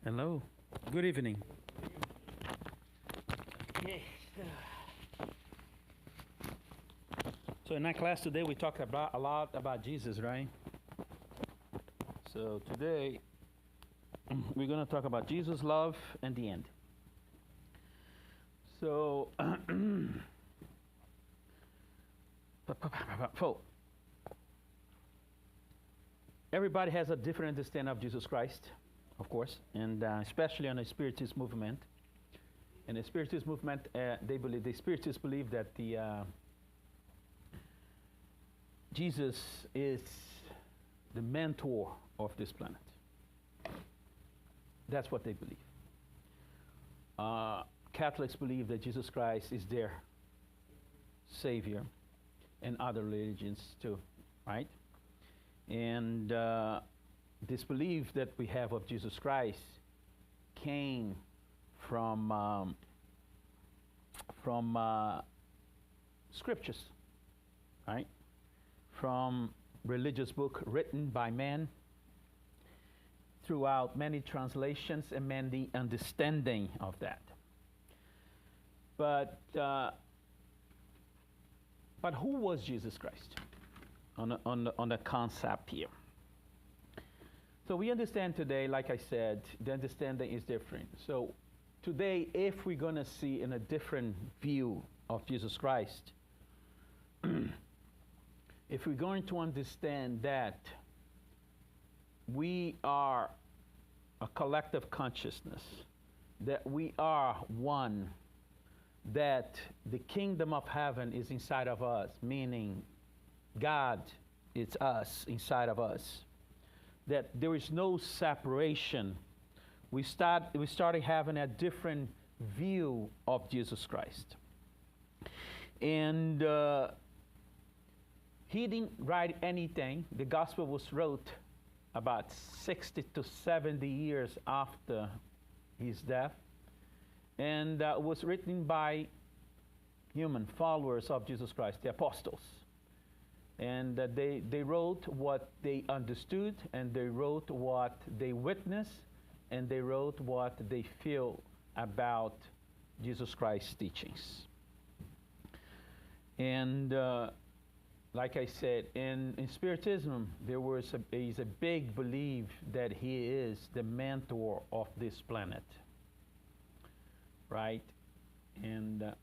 Hello. Good evening. So in our class today, we talk about a lot about Jesus, right? So today, we're going to talk about Jesus' love and the end. So, everybody has a different understanding of Jesus Christ, of course, and especially on the Spiritist movement. In the Spiritist movement, the Spiritists believe that Jesus is the mentor of this planet. That's what they believe. Catholics believe that Jesus Christ is their Savior, and other religions too, right? And this belief that we have of Jesus Christ came from scriptures, right? From religious book written by men throughout many translations and many understanding of that. But who was Jesus Christ on the concept here? So we understand today, like I said, the understanding is different. So today, if we're going to see in a different view of Jesus Christ, if we're going to understand that we are a collective consciousness, that we are one, that the kingdom of heaven is inside of us, meaning God is us, inside of us, that there is no separation, we started having a different view of Jesus Christ. And he didn't write anything. The gospel was wrote about 60 to 70 years after his death, and was written by human followers of Jesus Christ, the apostles. And they wrote what they understood, and they wrote what they witnessed, and they wrote what they feel about Jesus Christ's teachings. And like I said, in Spiritism, there is a big belief that he is the mentor of this planet, right? And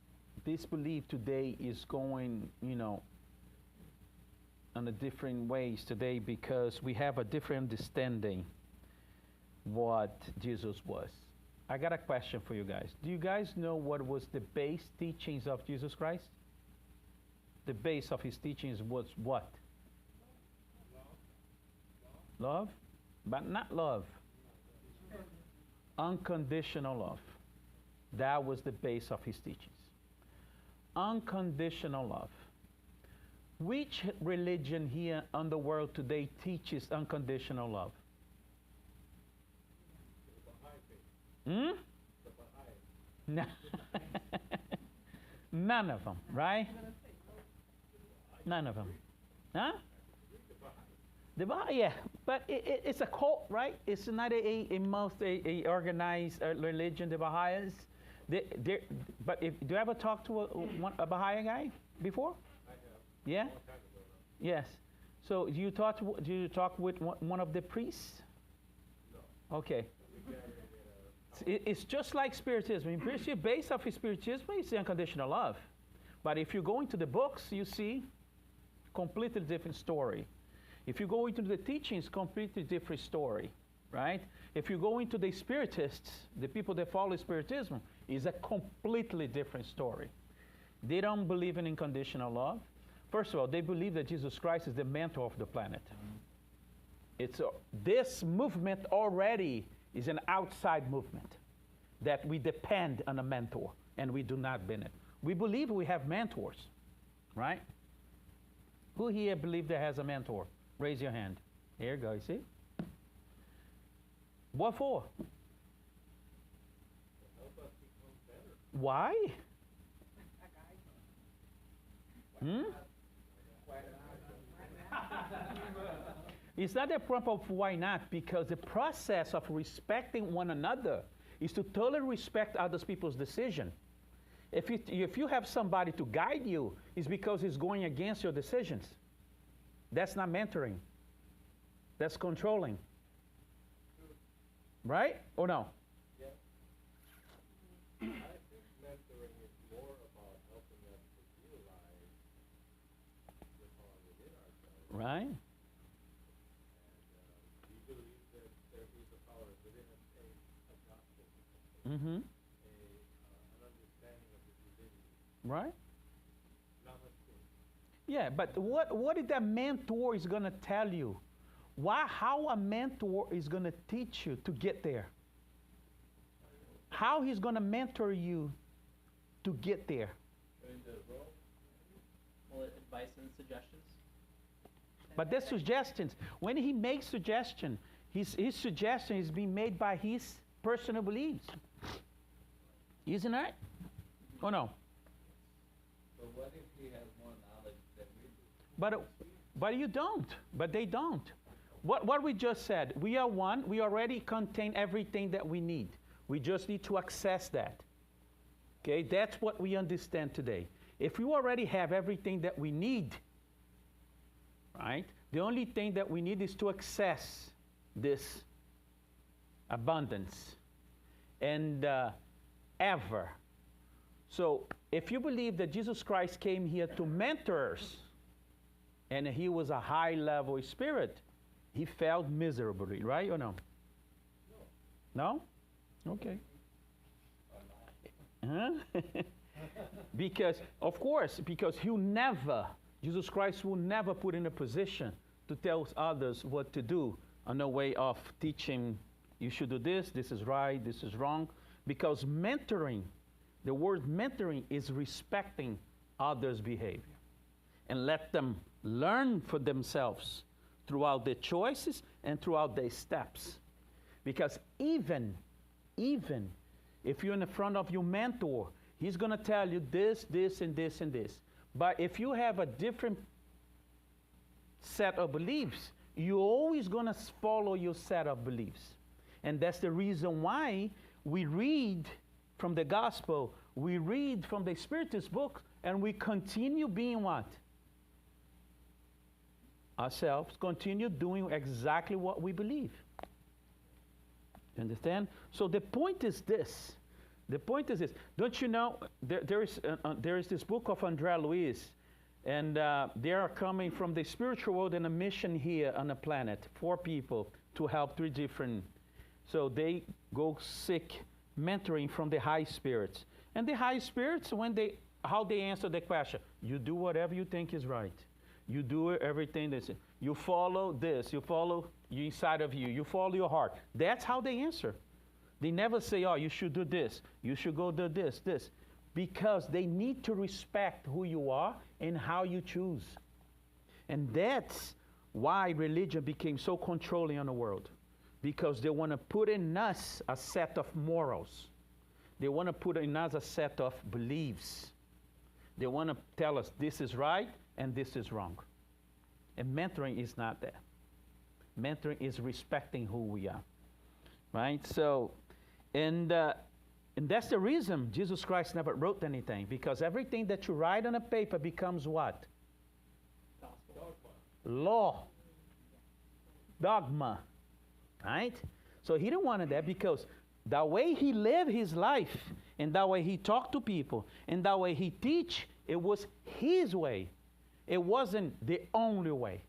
this belief today is going, on a different ways today, because we have a different understanding what Jesus was. I got a question for you guys. Do you guys know what was the base teachings of Jesus Christ? The base of his teachings was what? Love? But not love. Unconditional love. That was the base of his teachings. Unconditional love. Which religion here in the world today teaches unconditional love? Hmm? None of them, right? None of them. Huh? The Baha'i, yeah. But it's a cult, right? It's not a organized religion, the Baha'is. But do you ever talk to a Baha'i guy before? Yeah? Yes. So do you talk with one of the priests? No. Okay. It's just like Spiritism. The base of Spiritism is unconditional love. But if you go into the books, you see completely different story. If you go into the teachings, completely different story, right? If you go into the Spiritists, the people that follow Spiritism, is a completely different story. They don't believe in unconditional love. First of all, they believe that Jesus Christ is the mentor of the planet. This movement already is an outside movement, that we depend on a mentor, and we do not benefit. We believe we have mentors, right? Who here believes there has a mentor? Raise your hand. Here you go, you see? What for? Why? Hmm? It's not a problem of why not, because the process of respecting one another is to totally respect other people's decision. If you have somebody to guide you, it's because he's going against your decisions. That's not mentoring. That's controlling. Right? Or no? Yeah. I think mentoring is more about helping us to realize the power within ourselves. Right? And we believe that there is a power within us, a gospel, Mm-hmm. an understanding of the divinity. Right? Not much to it. Yeah, but what is that mentor is going to tell you? How a mentor is going to teach you to get there? How he's going to mentor you to get there? Well, advice and suggestions. But the suggestions, when he makes suggestion, his suggestion is being made by his personal beliefs. Isn't that? Oh no. But what if he has more knowledge than we do? But you don't. But they don't. What we just said, we are one. We already contain everything that we need. We just need to access that. Okay, that's what we understand today. If we already have everything that we need, right? The only thing that we need is to access this abundance and ever. So if you believe that Jesus Christ came here to mentor us, and he was a high-level spirit, he failed miserably, right or no? No? No? Okay. Huh? Because, of course, because Jesus Christ will never put in a position to tell others what to do on a way of teaching, you should do this is right, this is wrong. Because mentoring, the word mentoring is respecting others' behavior and let them learn for themselves throughout their choices and throughout their steps. Because even if you're in the front of your mentor, he's going to tell you this, this, and this, and this. But if you have a different set of beliefs, you're always going to follow your set of beliefs. And that's the reason why we read from the gospel, we read from the Spiritist book, and we continue being what? Ourselves, continue doing exactly what we believe. You understand? So the point is this. The point is this. Don't you know, there is this book of André Luiz, and they are coming from the spiritual world in a mission here on the planet, 4 people to help 3 different. So they go seek mentoring from the high spirits. And the high spirits, how they answer the question, you do whatever you think is right. You do everything they say. You follow this. You follow you inside of you. You follow your heart. That's how they answer. They never say, oh, you should do this. You should go do this. Because they need to respect who you are and how you choose. And that's why religion became so controlling on the world. Because they want to put in us a set of morals. They want to put in us a set of beliefs. They want to tell us this is right and this is wrong. And mentoring is not that. Mentoring is respecting who we are. Right? So, and that's the reason Jesus Christ never wrote anything. Because everything that you write on a paper becomes what? Gospel. Law. Dogma. Right? So he didn't want that because the way he lived his life and the way he talked to people and the way he teach, it was his way. It wasn't the only way.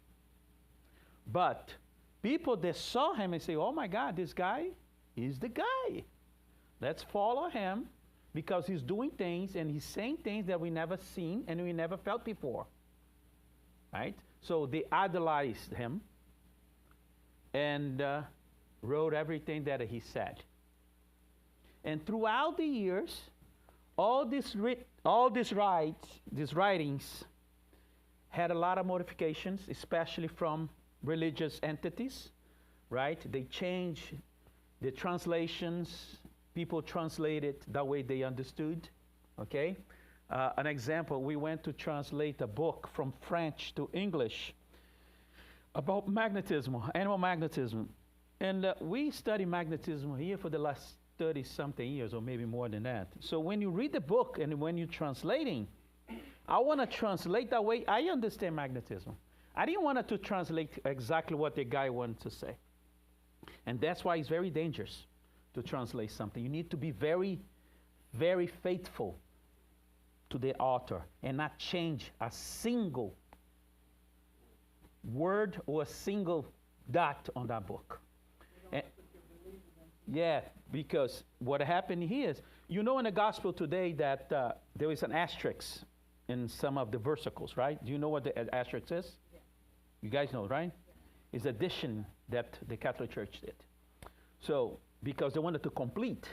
But people that saw him and say, oh my God, this guy is the guy. Let's follow him because he's doing things and he's saying things that we never seen and we never felt before. Right? So they idolized him and wrote everything that he said. And throughout the years, all these writings had a lot of modifications, especially from religious entities, right? They changed the translations. People translated the way they understood, okay? An example, we went to translate a book from French to English. about magnetism, animal magnetism. And we study magnetism here for the last 30-something years, or maybe more than that. So when you read the book and when you're translating, I want to translate that way I understand magnetism. I didn't want to translate exactly what the guy wanted to say. And that's why it's very dangerous to translate something. You need to be very, very faithful to the author and not change a single word or a single dot on that book. And, yeah, because what happened here is, you know in the gospel today that there is an asterisk in some of the versicles, right? Do you know what the asterisk is? Yeah. You guys know, right? Yeah. It's addition that the Catholic Church did. So, because they wanted to complete,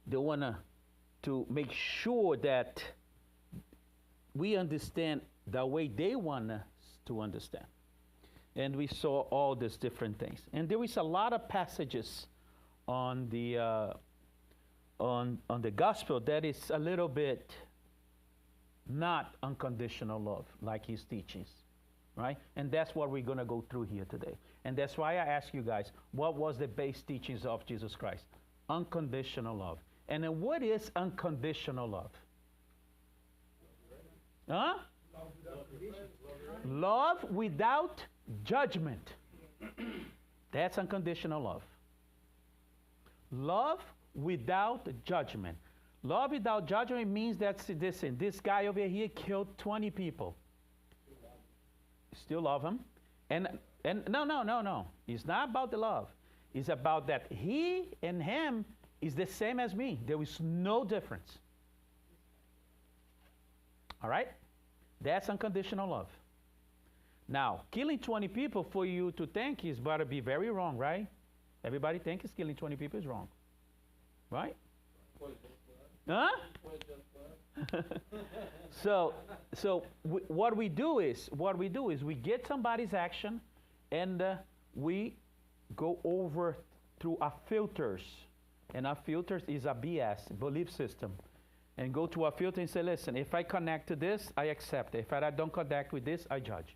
they wanted to make sure that we understand the way they want us to understand. And we saw all these different things. And there is a lot of passages on the gospel that is a little bit not unconditional love, like his teachings, right? And that's what we're going to go through here today. And that's why I ask you guys, what was the base teachings of Jesus Christ? Unconditional love. And then what is unconditional love? Huh? Love without judgment. That's unconditional love. Love without judgment. Love without judgment means that this guy over here killed 20 people. Still love him. And no. It's not about the love. It's about that he and him is the same as me. There is no difference. All right? That's unconditional love. Now, killing 20 people for you to think is about to be very wrong, right? Everybody thinks killing 20 people is wrong. Right? Huh? What we do is we get somebody's action and we go over through our filters. And our filters is a BS, belief system. And go to our filter and say, listen, if I connect to this, I accept it. If I don't connect with this, I judge.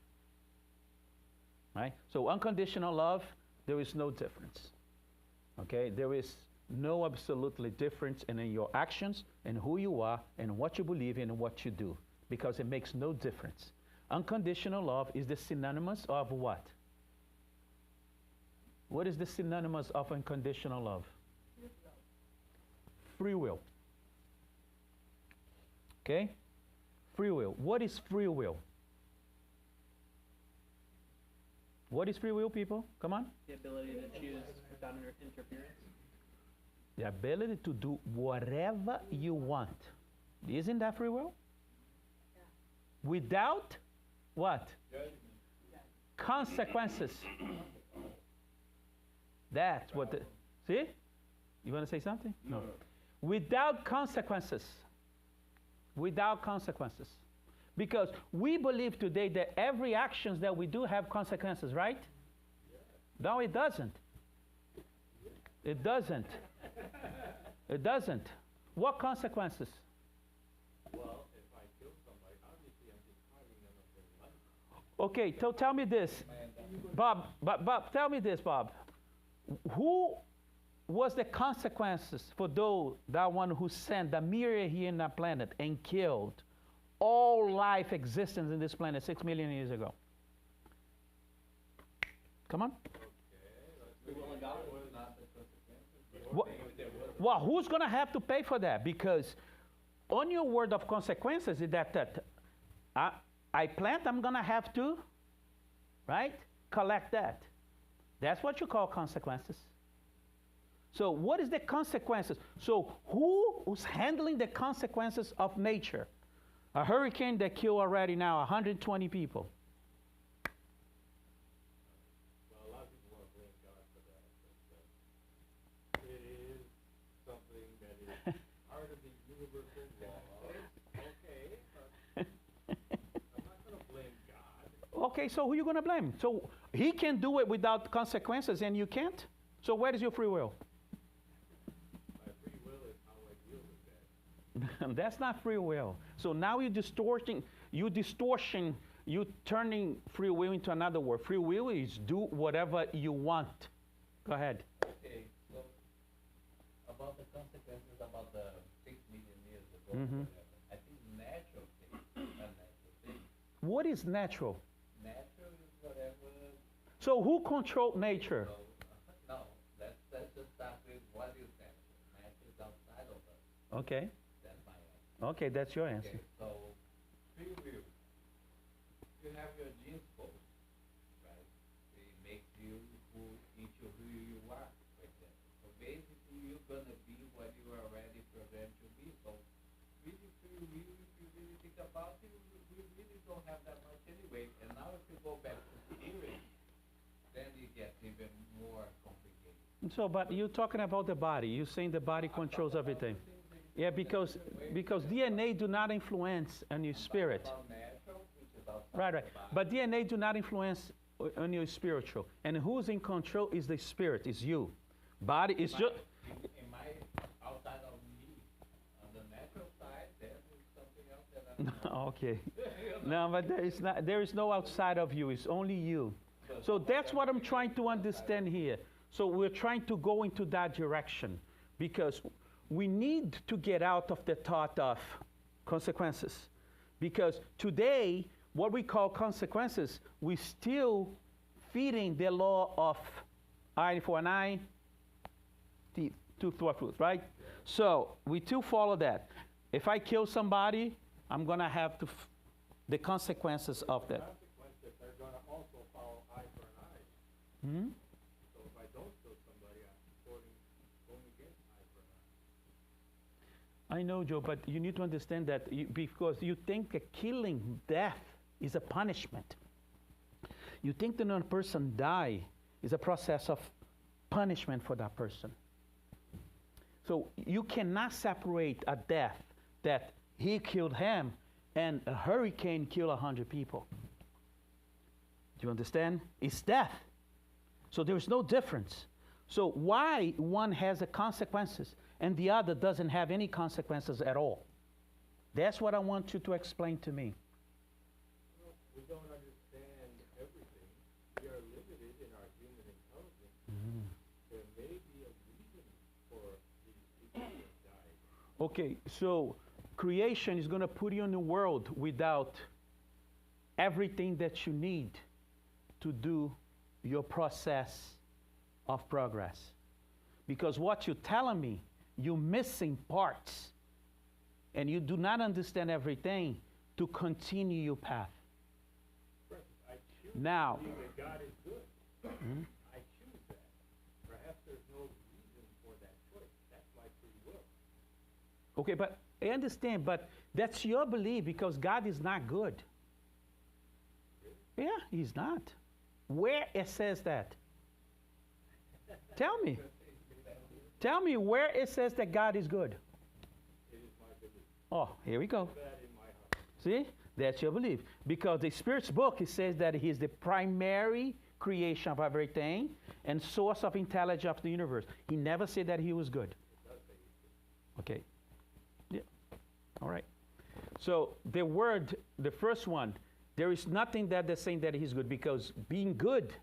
Right? So unconditional love, there is no difference. Okay? There is no absolutely difference in your actions and who you are and what you believe in and what you do, because it makes no difference. Unconditional love is the synonymous of what? What is the synonymous of unconditional love? Free will. Okay? Free will. What is free will? What is free will, people? Come on. The ability to choose without interference. The ability to do whatever you want. Isn't that free will? Yeah. Without what? Judgment. Consequences. That's what the... See? You want to say something? No. Without consequences. Without consequences. Because we believe today that every actions that we do have consequences, right? Yeah. No, it doesn't. It doesn't. It doesn't. What consequences? Well, if I kill somebody, obviously I'm depriving them of their life. Okay, so tell me this. Bob, tell me this, Bob. Who was the consequences for that one who sent the mirror here in the planet and killed all life existence in this planet 6 million years ago? Come on. Well, who's going to have to pay for that? Because on your word of consequences is that I plant, I'm going to have to, right, collect that. That's what you call consequences. So what is the consequences? So who's handling the consequences of nature? A hurricane that killed already now 120 people. Well, a lot of people want to blame God for that. But, it is something that is part of the universal law. Okay, but I'm not going to blame God. Okay, so who are you going to blame? So he can do it without consequences and you can't? So where is your free will? My free will is how I deal with that. That's not free will. So now you're distorting you turning free will into another word. Free will is do whatever you want. Go ahead. Okay, so about the consequences about the 6 million years ago, Mhm. whatever, I think natural thing, unnatural thing. What is natural? Natural is whatever. So who controlled nature? So, no, let's just start with what is natural. Natural is outside of us. Okay. That's my answer. Okay, that's your answer. Okay, so free will. You have your genes code, right? It makes you into who you are, for example. So basically, you're gonna be what you are already programmed to be. So really, free will, if you really think about it, we really don't have that much anyway. And now, if you go back to spirit, then it gets even more complicated. So, but you're talking about the body. You're saying the body controls everything. Yeah, because DNA do not influence on your spirit. About natural, which is outside Right, the right. body. But DNA do not influence on your spiritual. And who's in control is the spirit, is you. Body is just... Am I outside of me? On the natural side, there is something else that I'm not. Okay. No, but there is no outside of you. It's only you. So that's what I'm trying to understand here. So we're trying to go into that direction because we need to get out of the thought of consequences. Because today, what we call consequences, we still feeding the law of eye for an eye, tooth for a tooth, right? So we still follow that. If I kill somebody, I'm going to have to the consequences of that. Consequences are going to also follow eye for an eye. Hmm? So if I don't kill somebody, I'm going against eye for an eye. I know, Joe, but you need to understand that because you think that killing, death, is a punishment. You think that when a person die is a process of punishment for that person. So you cannot separate a death that he killed him and a hurricane killed 100 people. Do you understand? It's death. So there is no difference. So why one has the consequences and the other doesn't have any consequences at all? That's what I want you to explain to me. Well, we don't understand everything. We are limited in our human intelligence. There may be a reason for these people that died. Okay, so creation is going to put you in the world without everything that you need to do your process of progress. Because what you're telling me, you're missing parts and you do not understand everything to continue your path. For instance, I choose Now, to believe that God is good. I choose that. Perhaps there's no reason for that choice. That's my free will. okay, but I understand, but that's your belief because God is not good. Yeah, he's not. Where it says that? Tell me. Tell me where it says that God is good. It is my belief. Oh, here we go. That in my heart. See? That's your belief. Because the Spirit's book, it says that he's the primary creation of everything and source of intelligence of the universe. He never said that he was good. Okay. Yeah. All right. So the word, the first one, there is nothing that they're saying that he's good because being good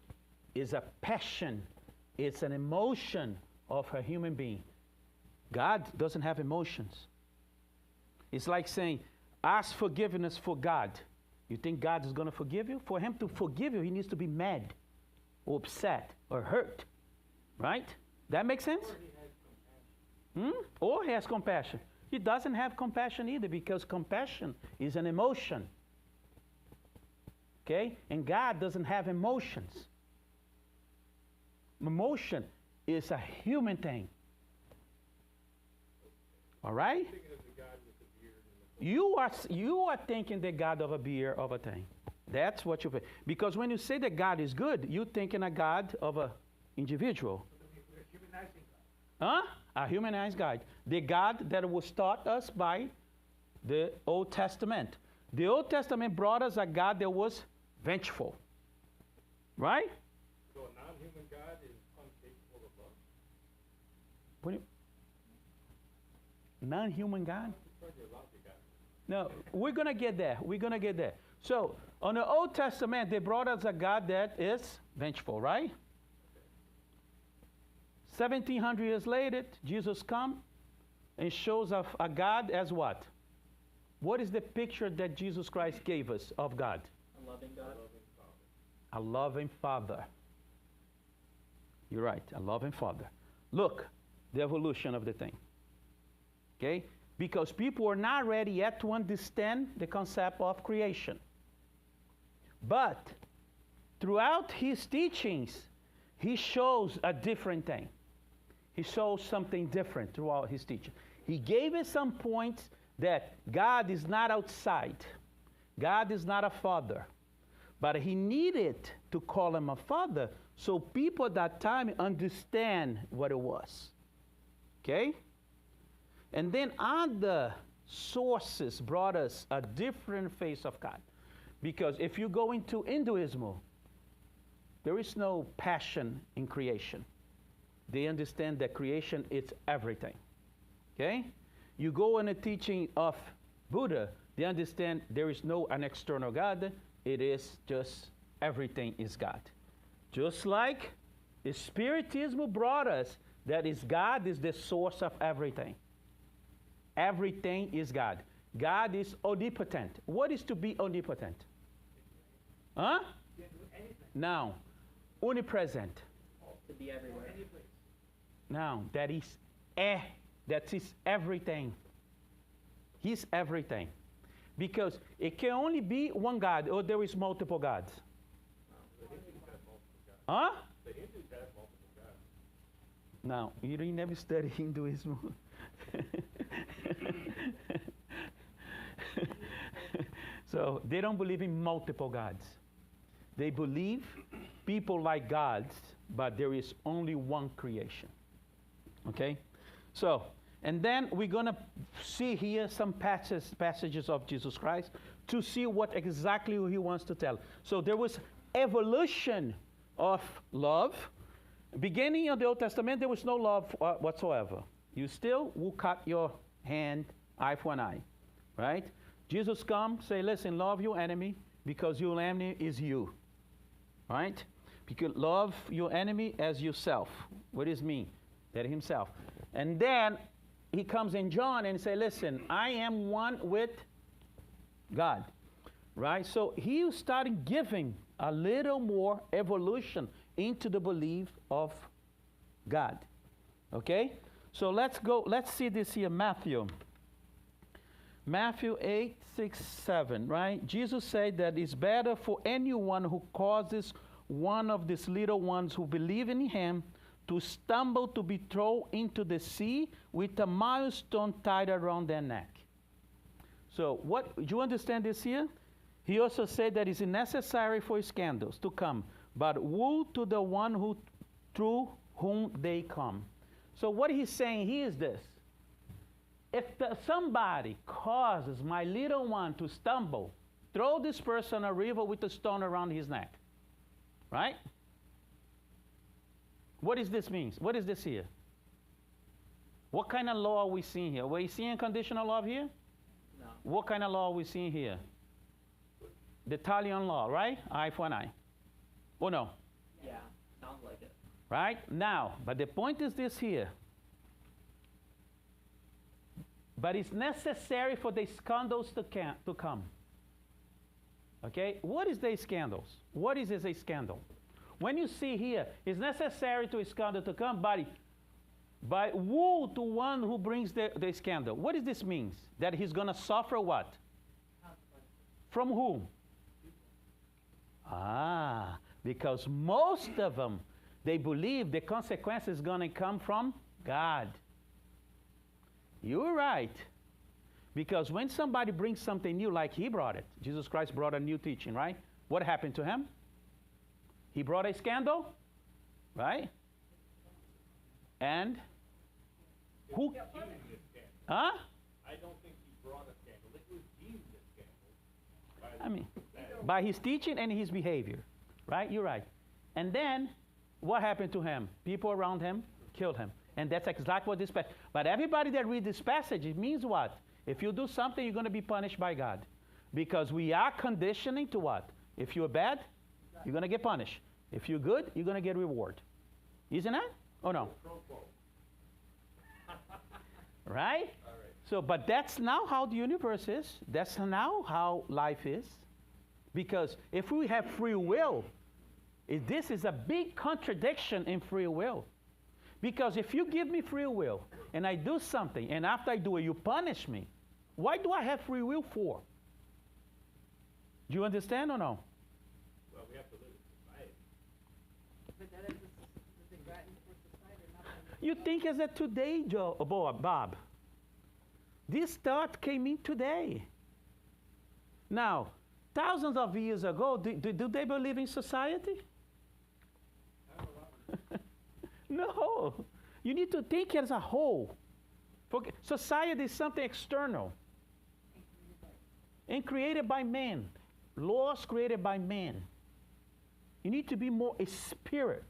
is a passion. It's an emotion of a human being. God doesn't have emotions. It's like saying, ask forgiveness for God. You think God is going to forgive you? For him to forgive you, he needs to be mad or upset or hurt. Right? That makes sense? Or he has compassion. He doesn't have compassion either because compassion is an emotion. Okay? And God doesn't have emotions. Emotion is a human thing. All right? Thinking of the God with the beard and the You are thinking the God of a beer of a thing. That's what you think. Because when you say that God is good, you're thinking a God of an individual. We're humanizing God. Huh? A humanized God. The God that was taught us by the Old Testament. The Old Testament brought us a God that was vengeful. Right? So a non-human God is incapable of love. What do you, non-human God? Because you're allowed to God. No, we're going to get there. We're going to get there. So, on the Old Testament, they brought us a God that is vengeful, right? 1,700 years later, Jesus comes and shows us a God as what? What is the picture that Jesus Christ gave us of God? A loving God. A loving Father. You're right, a loving Father. Look, the evolution of the thing. Okay? Because people are not ready yet to understand the concept of creation. But throughout his teachings, he shows a different thing. He shows something different throughout his teaching. He gave us some points that God is not outside. God is not a father. But he needed to call him a father so people at that time understand what it was. Okay? And then other sources brought us a different face of God. Because if you go into Hinduism, there is no passion in creation. They understand that creation is everything. Okay? You go in a teaching of Buddha, they understand there is no an external God. It is just everything is God. Just like the Spiritism brought us that is God is the source of everything. Everything is God. God is omnipotent. What is to be omnipotent? Huh? Now, omnipresent. To be everywhere. Now, that is everything. He's everything. Because it can only be one God, or there is multiple gods. Huh? The Hindus have multiple gods. Now, you didn't never study Hinduism. So they don't believe in multiple gods. They believe people like gods, but there is only one creation. Okay? So, and then we're going to see here some passages of Jesus Christ to see what exactly he wants to tell. So there was evolution of love. Beginning of the Old Testament, there was no love whatsoever. You still will cut your hand eye for an eye, right? Jesus comes, say, listen, love your enemy because your enemy is you, right? Because love your enemy as yourself. What does it mean? That himself. And then he comes in John and say, listen, I am one with God, right? So he started giving a little more evolution into the belief of God, okay? So let's see this here, Matthew 8, 6, 7, right? Jesus said that it's better for anyone who causes one of these little ones who believe in him to stumble to be thrown into the sea with a millstone tied around their neck. So do you understand this here? He also said that it's necessary for scandals to come, but woe to the one through whom they come. So what he's saying here is this. If somebody causes my little one to stumble, throw this person a river with a stone around his neck. Right? What does this mean? What is this here? What kind of law are we seeing here? Are we seeing conditional love here? No. What kind of law are we seeing here? The Italian law, right? Eye for an eye. Oh no? Yeah, sounds like it. Right? Now, but the point is this here. But it's necessary for the scandals to come. Okay? What is the scandals? What is a scandal? When you see here, it's necessary to a scandal to come, but woe to one who brings the scandal. What does this mean? That he's going to suffer what? From whom? Because most of them, they believe the consequence is going to come from God. You're right. Because when somebody brings something new, like he brought it, Jesus Christ brought a new teaching, right? What happened to him? He brought a scandal, right? And who? Huh? I don't think he brought a scandal. It was deemed a scandal. I mean, by his teaching and his behavior, right? You're right. And then what happened to him? People around him killed him. And that's exactly what this passage. But everybody that reads this passage, it means what? If you do something, you're going to be punished by God. Because we are conditioning to what? If you're bad, you're going to get punished. If you're good, you're going to get reward. Isn't it? Oh, no. Right? So, but that's now how the universe is. That's now how life is. Because if we have free will, this is a big contradiction in free will. Because if you give me free will and I do something, and after I do it, you punish me, why do I have free will for? Do you understand or no? Well, we have to live in society. But that is the guidance for society, not for You think as of today, Bob, this thought came in today. Now, thousands of years ago, do they believe in society? No. You need to think as a whole. Society is something external and created by man. Laws created by man. You need to be more a spirit,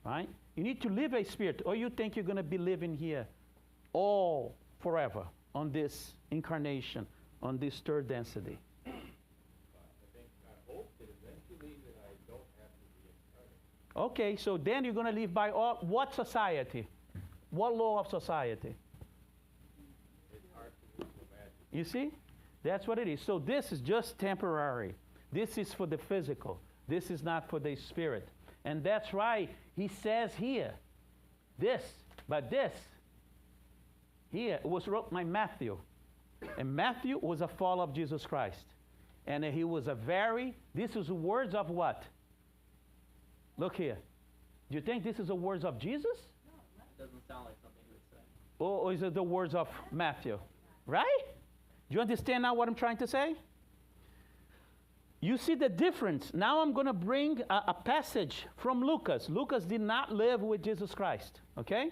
right? You need to live a spirit, or you think you're going to be living here all forever on this incarnation, on this third density. I hope that eventually that I don't have to be incarnate. Okay, so then you're going to live by what society? What law of society? It's hard to imagine. You see? That's what it is. So this is just temporary. This is for the physical. This is not for the spirit. And that's why he says here, this, but this, here, it was wrote by Matthew. And Matthew was a follower of Jesus Christ. And he was this is the words of what? Look here. Do you think this is the words of Jesus? It doesn't sound like something you would say. Or is it the words of Matthew? Right? Do you understand now what I'm trying to say? You see the difference. Now I'm going to bring a passage from Lucas. Lucas did not live with Jesus Christ, okay?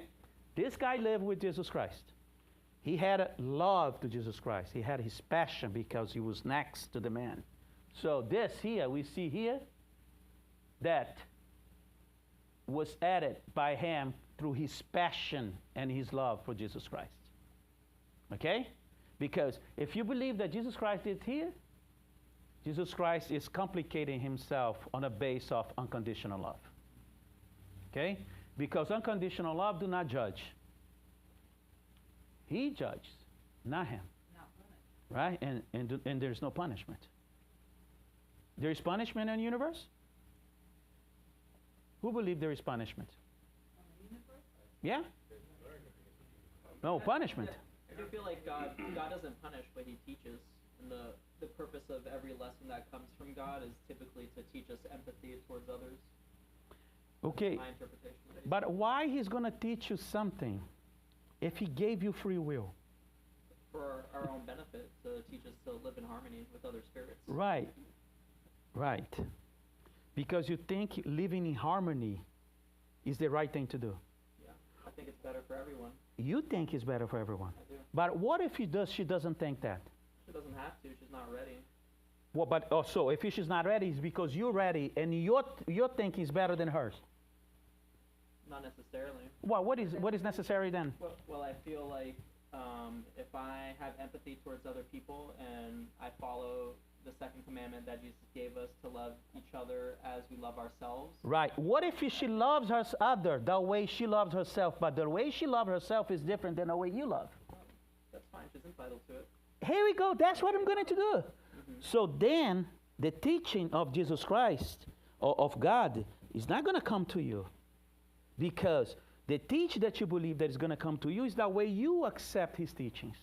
This guy lived with Jesus Christ. He had love to Jesus Christ. He had his passion because he was next to the man. So this here, we see here, that was added by him through his passion and his love for Jesus Christ. Okay? Because if you believe that Jesus Christ is here, Jesus Christ is complicating himself on a base of unconditional love. Okay? Because unconditional love do not judge. He judges, not him. Right? And there's no punishment. There is punishment in the universe? Who believes there is punishment? Yeah? No, punishment. I do feel like God doesn't punish, but he teaches. And the purpose of every lesson that comes from God is typically to teach us empathy towards others. Okay. My interpretation. But why he's going to teach you something if he gave you free will? For our own benefit, to teach us to live in harmony with other spirits. Right. Right. Because you think living in harmony is the right thing to do. Yeah. I think it's better for everyone. You think it's better for everyone. I do. But what if she doesn't think that? She doesn't have to. She's not ready. Well, but also, if she's not ready, it's because you're ready and your thinking is better than hers. Not necessarily. Well, what is necessary then? Well, I feel like if I have empathy towards other people and I follow the second commandment that Jesus gave us to love each other as we love ourselves. Right. What if she loves her other the way she loves herself, but the way she loves herself is different than the way you love? That's fine. She's entitled to it. Here we go. That's what I'm going to do. Mm-hmm. So then the teaching of Jesus Christ or of God is not going to come to you, because the teaching that you believe that is going to come to you is the way you accept his teachings.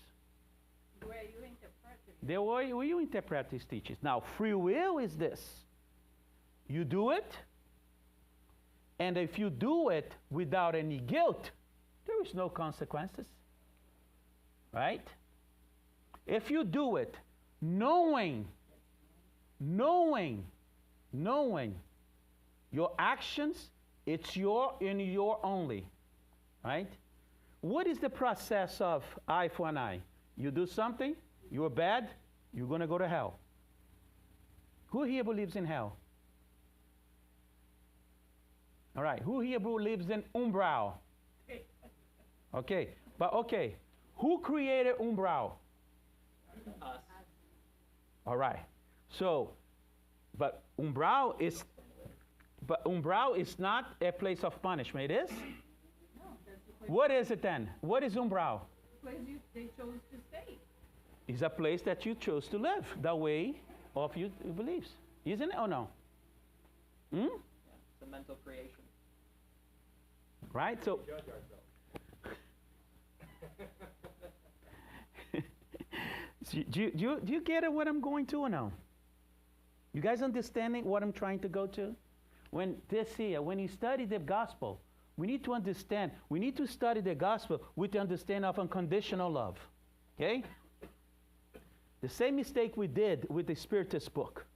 the way you interpret it. The way you interpret his teachings. Now, free will is this. You do it, and if you do it without any guilt, there is no consequences. Right? If you do it knowing your actions, it's your only. Right? What is the process of eye for an eye? You do something, you're bad, you're going to go to hell. Who here believes in hell? All right. Who here believes in umbral? Okay. But okay. Who created umbral? Us. All right. So, but umbral is not a place of punishment. It is? No, that's the place. What is it then? What is umbral? Place they chose to stay. It's a place that you chose to live the way of your beliefs. Isn't it or no? Hmm? Yeah, it's a mental creation. Right? So, Judge ourselves. do you get it what I'm going to or no? You guys understanding what I'm trying to go to? When you study the gospel, we need to understand, we need to study the gospel with the understanding of unconditional love. Okay? The same mistake we did with the Spiritist book.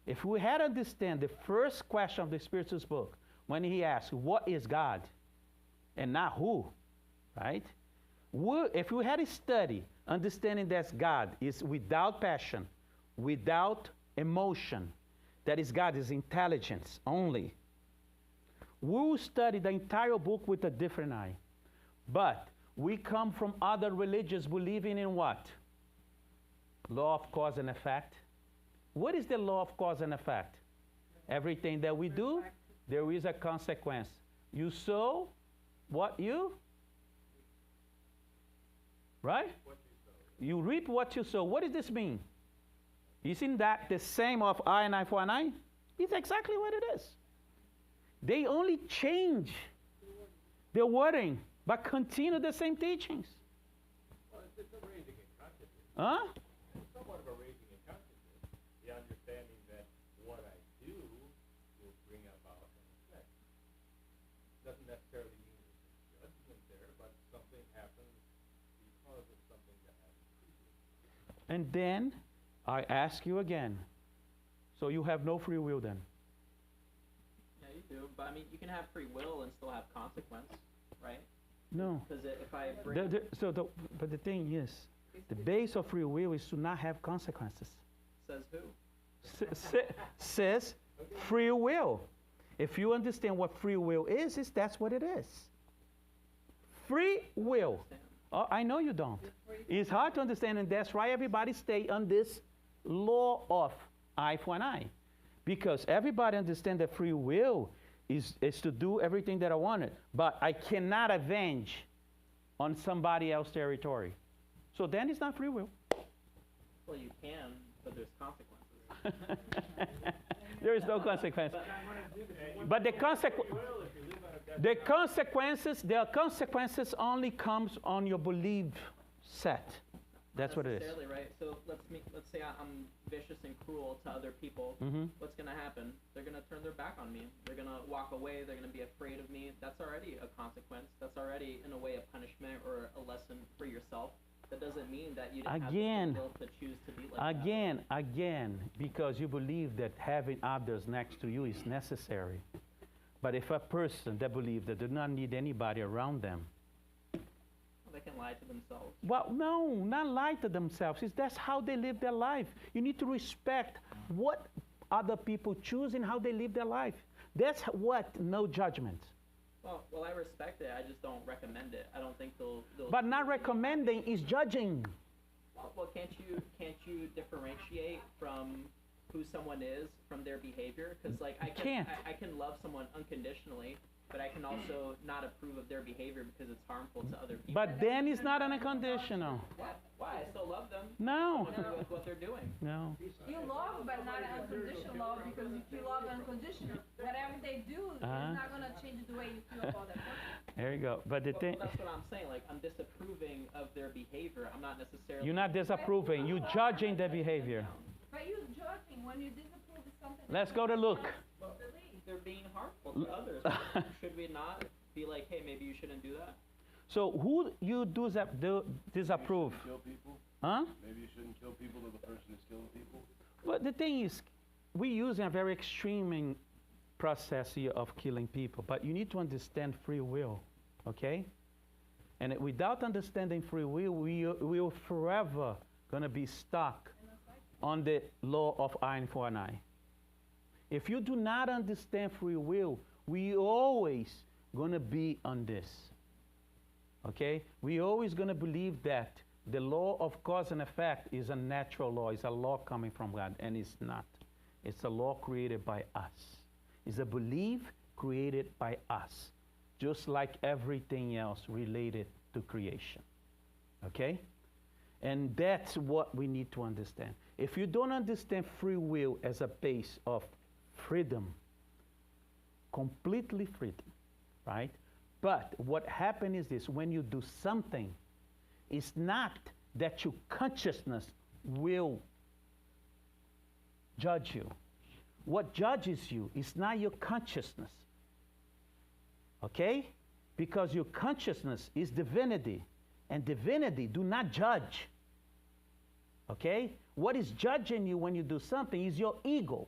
If we had understand the first question of the Spiritist book, when he asked, what is God? And not who, right? If we had a study understanding that God is without passion, without emotion, that is God is intelligence only, we will study the entire book with a different eye. But we come from other religions believing in what? Law of cause and effect. What is the law of cause and effect? Everything that we do, there is a consequence. You sow what you, right? You reap what you sow. What does this mean? Isn't that the same of eye and eye for an eye? It's exactly what it is. They only change the wording, but continue the same teachings. Well, it's a raising in consciousness. Huh? It's somewhat of a raising in consciousness. The understanding that what I do will bring about an effect. Doesn't necessarily mean there's a judgment there, but something happens because of something that happened previously. And then I ask you again. So you have no free will then? Yeah, you do. But I mean, you can have free will and still have consequence, right? No. Because if I bring... But the thing is, the base of free will is to not have consequences. Says who? Says free will. If you understand what free will is that's what it is. Free will. Oh, I know you don't. It's hard to understand, and that's why everybody stay on this law of eye for an eye. Because everybody understands that free will is to do everything that I wanted, but I cannot avenge on somebody else's territory. So then it's not free will. Well, you can, but there's consequences. There is no consequence. But the consequences only comes on your belief set. That's what it is. Necessarily, right? So let's say I'm vicious and cruel to other people. Mm-hmm. What's going to happen? They're going to turn their back on me. They're going to walk away. They're going to be afraid of me. That's already a consequence. That's already, in a way, a punishment or a lesson for yourself. That doesn't mean that you didn't have the will to choose to be like that. Again, because you believe that having others next to you is necessary. But if a person that believes that they do not need anybody around them, they can lie to themselves. well, no, not lie to themselves. That's how they live their life. You need to respect what other people choose and how they live their life. That's what no judgment. Well, I respect it. I just don't recommend it. I don't think they'll But not recommending is judging. Well, can't you differentiate from who someone is from their behavior? Because like I can love someone unconditionally, but I can also not approve of their behavior because it's harmful to other people. But then it's not unconditional. Why? I still love them. No. I agree with what they're doing. No. You love, but not unconditional love, because if you love unconditional, whatever they do is not going to change the way you feel about that person. There you go. But the thing, That's what I'm saying. Like, I'm disapproving of their behavior. I'm not necessarily... you're not disapproving. You're judging their behavior. But you're judging when you disapprove of something. Let's go to Luke. They're being harmful to others. Should we not be like, hey, maybe you shouldn't do that? So who you disapprove? Kill people? Huh? Maybe you shouldn't kill people if the person is killing people? Well, the thing is, we're using a very extreme process here of killing people, but you need to understand free will, okay? And without understanding free will, we will forever going to be stuck on the law of eye for an eye. If you do not understand free will, we always going to be on this. Okay? We always going to believe that the law of cause and effect is a natural law. It's a law coming from God, and it's not. It's a law created by us. It's a belief created by us, just like everything else related to creation. Okay? And that's what we need to understand. If you don't understand free will as a base of freedom, completely freedom, right? But what happens is this: when you do something, it's not that your consciousness will judge you. What judges you is not your consciousness. Okay? Because your consciousness is divinity, and divinity do not judge. Okay? What is judging you when you do something is your ego.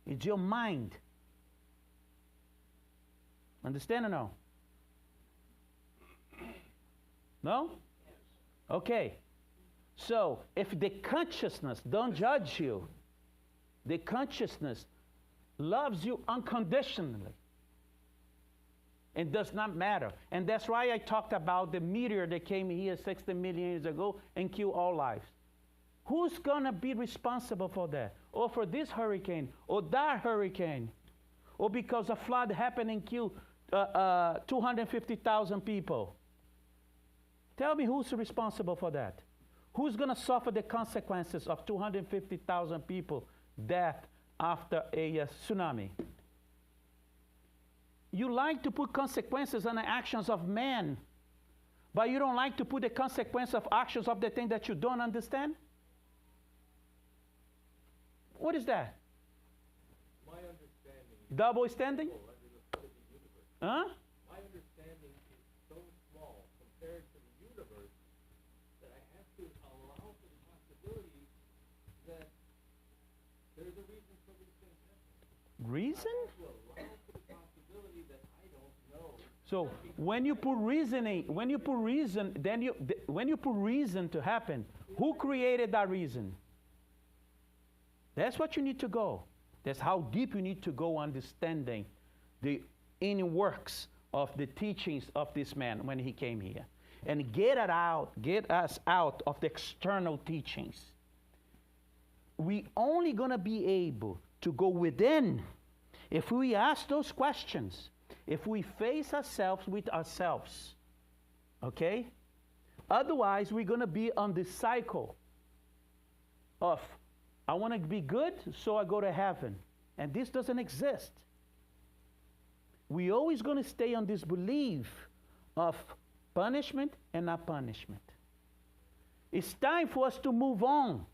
It's your mind. Understand or no? No? Okay. So if the consciousness don't judge you, the consciousness loves you unconditionally. It does not matter. And that's why I talked about the meteor that came here 60 million years ago and killed all lives. Who's going to be responsible for that? Or for this hurricane, or that hurricane, or because a flood happened and killed 250,000 people? Tell me who's responsible for that? Who's going to suffer the consequences of 250,000 people death after a tsunami? You like to put consequences on the actions of men, but you don't like to put the consequence of actions of the thing that you don't understand? What is that? My understanding. Double standing? Under the foot of the universe. Huh? My understanding is so small compared to the universe that I have to allow for the possibility that there's a reason for these things happening. Reason? I have to allow for the possibility that I don't know. So when you put reasoning, when you put reason, when you put reason to happen, who created that reason? That's what you need to go. That's how deep you need to go understanding the inner works of the teachings of this man when he came here. And get us out of the external teachings. We only gonna be able to go within if we ask those questions, if we face ourselves with ourselves. Okay? Otherwise, we're gonna be on this cycle of I want to be good, so I go to heaven. And this doesn't exist. We're always going to stay on this belief of punishment and not punishment. It's time for us to move on.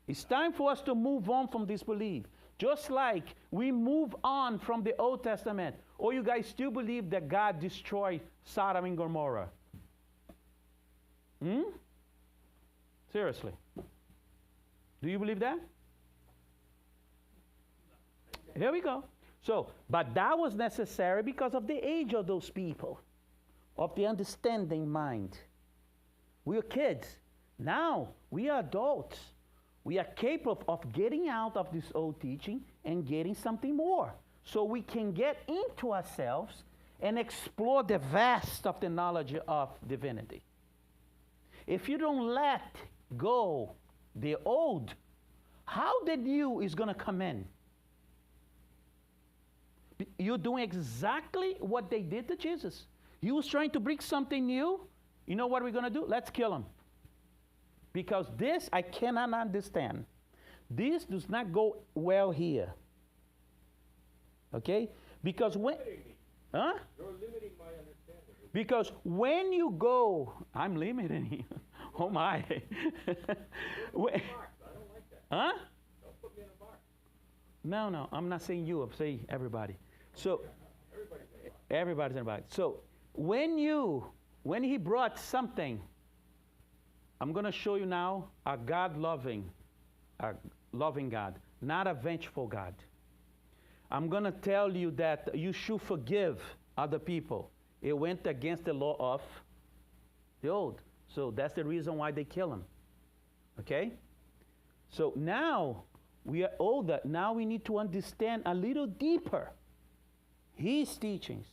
It's time for us to move on from this belief. Just like we move on from the Old Testament. Or you guys still believe that God destroyed Sodom and Gomorrah? Seriously. Do you believe that? Here we go. So, but that was necessary because of the age of those people, of the understanding mind. We are kids. Now, we are adults. We are capable of getting out of this old teaching and getting something more. So we can get into ourselves and explore the vast of the knowledge of divinity. If you don't let go the old, how the new is going to come in? You're doing exactly what they did to Jesus. He was trying to bring something new. You know what we're going to do? Let's kill him. Because this I cannot understand. This does not go well here. Okay? Because when... Huh? You're limiting my understanding. Because when you go... I'm limiting you. Oh my. I don't like that. Huh? Don't put me in a box. No, I'm not saying you, I'm saying everybody. So, everybody's in a box. So, when he brought something, I'm going to show you now a loving God, not a vengeful God. I'm going to tell you that you should forgive other people. It went against the law of the old. So that's the reason why they kill him. Okay? So now we are older. Now we need to understand a little deeper his teachings.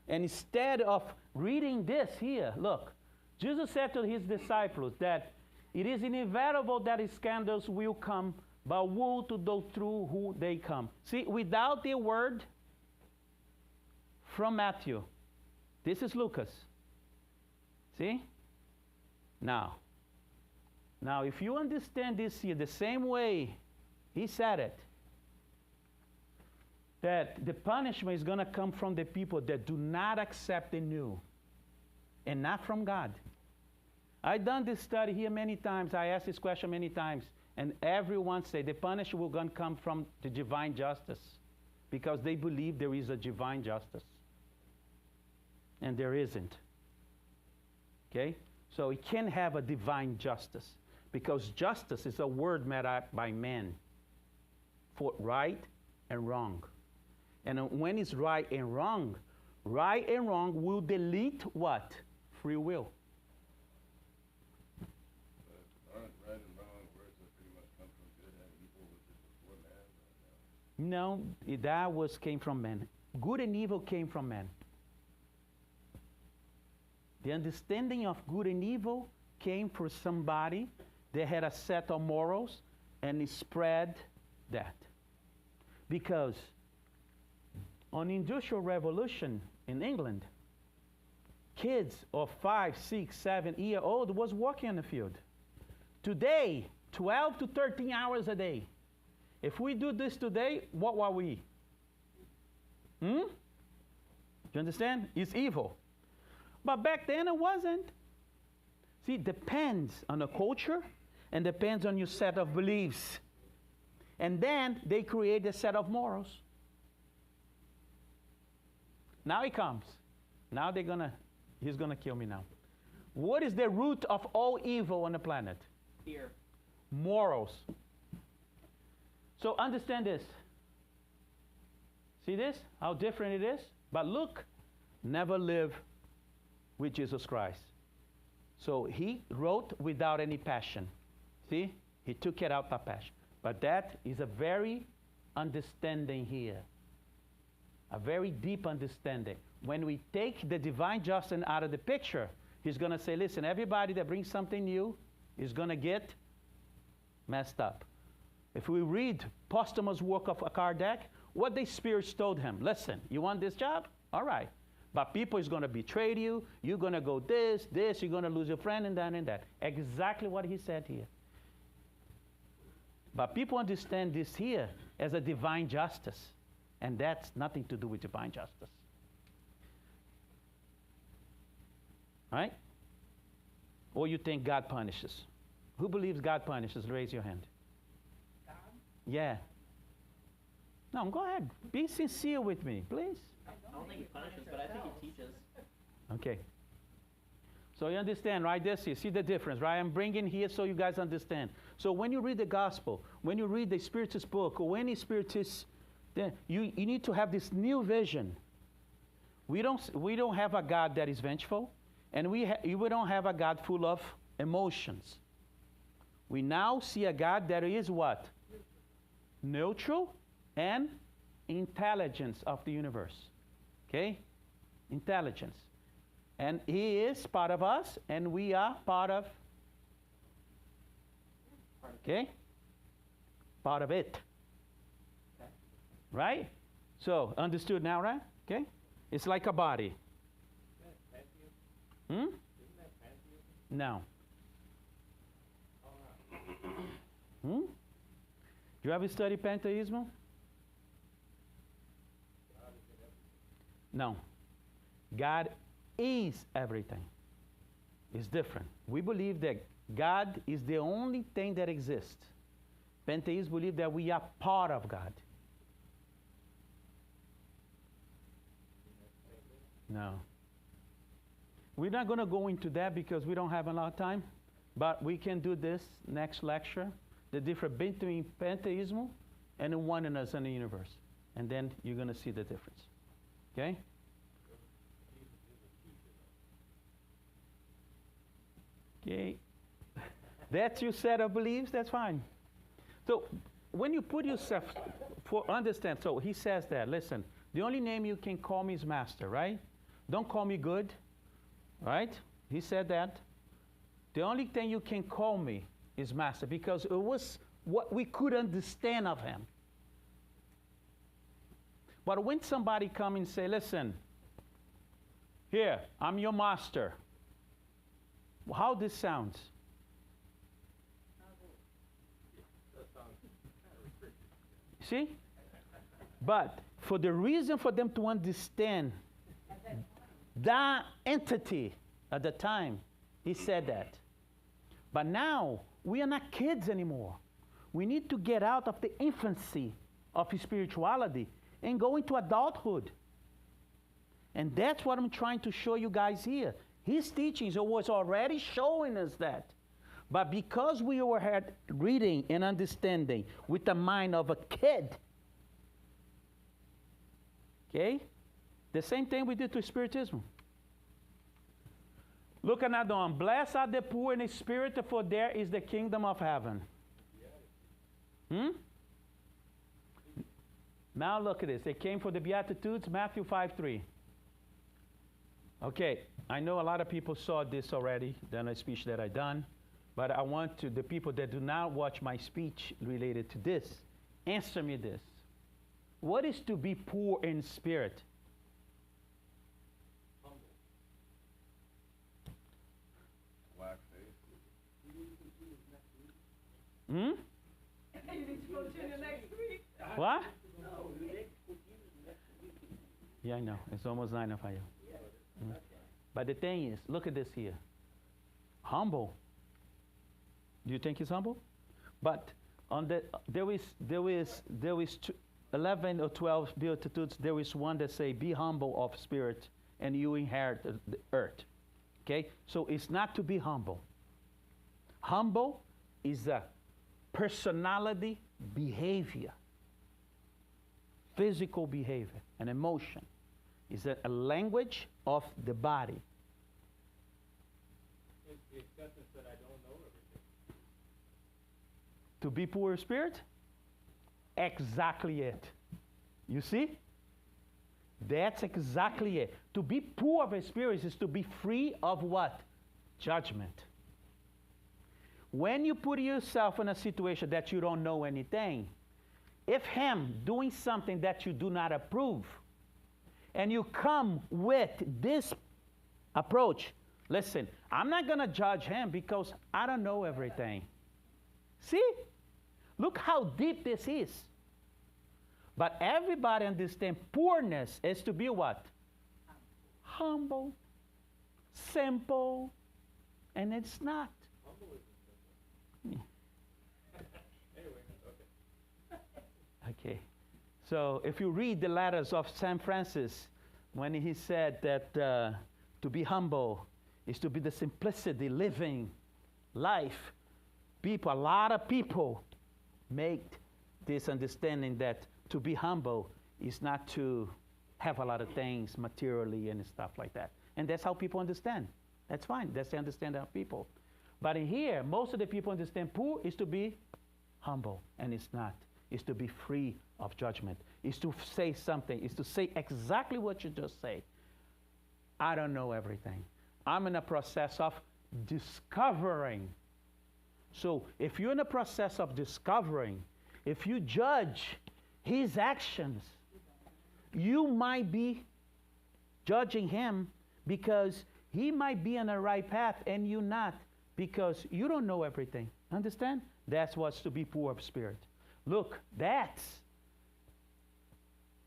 And instead of reading this here, look, Jesus said to his disciples that it is inevitable that scandals will come, but woe to those through who they come. See, without the word from Matthew, this is Lucas. See? Now, if you understand this here the same way he said it, that the punishment is going to come from the people that do not accept the new and not from God. I've done this study here many times. I asked this question many times, and everyone said the punishment will going to come from the divine justice because they believe there is a divine justice. And there isn't. Okay? So it can't have a divine justice because justice is a word made up by man for right and wrong. And when it's right and wrong will delete what? Free will. Aren't right and wrong words that pretty much come from good and evil, which is before man? No, that came from man. Good and evil came from man. The understanding of good and evil came from somebody that had a set of morals and he spread that. Because on the Industrial Revolution in England, kids of 5, 6, 7-year-old was working in the field. Today, 12 to 13 hours a day. If we do this today, what are we? Do you understand? It's evil. But back then it wasn't. See, it depends on the culture and depends on your set of beliefs. And then they create a set of morals. Now he comes. Now he's gonna kill me now. What is the root of all evil on the planet? Fear. Morals. So understand this. See this? How different it is? But look, never live with Jesus Christ. So he wrote without any passion. See? He took it out of passion. But that is a very understanding here. A very deep understanding. When we take the divine justice out of the picture, he's going to say, listen, everybody that brings something new is going to get messed up. If we read posthumous work of Kardec, what the spirits told him, listen, you want this job? All right. But people is going to betray you. You're going to go this, you're going to lose your friend and that. Exactly what he said here. But people understand this here as a divine justice. And that's nothing to do with divine justice. Right? Or you think God punishes? Who believes God punishes? Raise your hand. God? Yeah. No, go ahead. Be sincere with me, please. I don't think he punishes, but I think he teaches. Okay. So you understand, right? This, you see the difference, right? I'm bringing here so you guys understand. So when you read the gospel, when you read the Spiritist book, or any Spiritist, then you need to have this new vision. We don't have a God that is vengeful, and we don't have a God full of emotions. We now see a God that is what? Neutral and intelligence of the universe. Okay? Intelligence. And he is part of us, and we are part of, okay? Part of it. Okay. Right? So, understood now, right? Okay? It's like a body. No. Do you ever study pantheism? No. God is everything. It's different. We believe that God is the only thing that exists. Pantheists believe that we are part of God. No. We're not going to go into that because we don't have a lot of time, but we can do this next lecture, the difference between pantheism and the oneness in the universe. And then you're going to see the difference. Okay? Okay. That's your set of beliefs, that's fine. So when you put yourself, understand, so he says that, listen, the only name you can call me is master, right? Don't call me good, right? He said that. The only thing you can call me is master, because it was what we could understand of him. But when somebody come and say, listen, here, I'm your master. How this sounds? See? But for the reason for them to understand that entity at the time, he said that. But now, we are not kids anymore. We need to get out of the infancy of spirituality and go into adulthood. And that's what I'm trying to show you guys here. His teachings was already showing us that. But because we were reading and understanding with the mind of a kid, okay? The same thing we did to Spiritism. Look at another one. Blessed are the poor in spirit, for there is the kingdom of heaven. Now look at this. They came for the Beatitudes, Matthew 5:3. Okay, I know a lot of people saw this already, than a speech that I done, but I want to, the people that do not watch my speech related to this, answer me this. What is to be poor in spirit? Humble. Black faith. Hmm? You need to continue next week. What? Yeah, I know. It's almost 9 of you. But the thing is, look at this here. Humble. Do you think he's humble? But on the there is 11 or 12 beatitudes. There is one that say, "Be humble of spirit, and you inherit the earth." Okay, so it's not to be humble. Humble is a personality, behavior, physical behavior, an emotion. It's a language of the body. It's the acceptance that I don't know everything. To be poor of spirit? Exactly it. You see? That's exactly it. To be poor of spirit is to be free of what? Judgment. When you put yourself in a situation that you don't know anything, if him doing something that you do not approve, and you come with this approach, listen, I'm not going to judge him because I don't know everything. See? Look how deep this is. But everybody understands poorness is to be what? Humble, simple, and it's not. Humble isn't simple. Anyway, okay. Okay. So if you read the letters of St. Francis, when he said that to be humble is to be the simplicity, living life, people, a lot of people make this understanding that to be humble is not to have a lot of things materially and stuff like that. And that's how people understand. That's fine. That's the understanding of people. But in here, most of the people understand poor is to be humble, and it's not. It's to be free of judgment. It's to say something. It's to say exactly what you just say. I don't know everything. I'm in a process of discovering. So if you're in a process of discovering, if you judge his actions, you might be judging him because he might be on the right path and you not, because you don't know everything. Understand? That's what's to be poor of spirit. Look, that's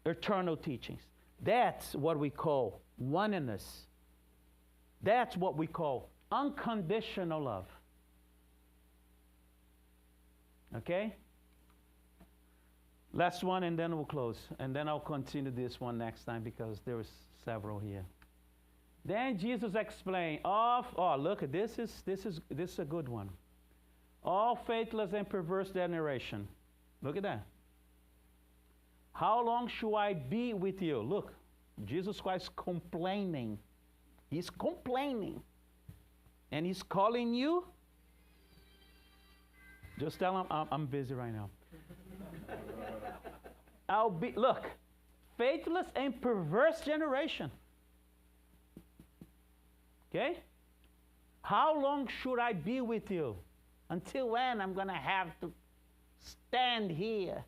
eternal teachings. That's what we call oneness. That's what we call unconditional love. Okay? Last one, and then we'll close. And then I'll continue this one next time because there is several here. Then Jesus explained, look at this is a good one. All faithless and perverse generation. Look at that. How long should I be with you? Look, Jesus Christ complaining. He's complaining. And he's calling you. Just tell him I'm busy right now. Look, faithless and perverse generation. Okay? How long should I be with you? Until when I'm going to have to stand here?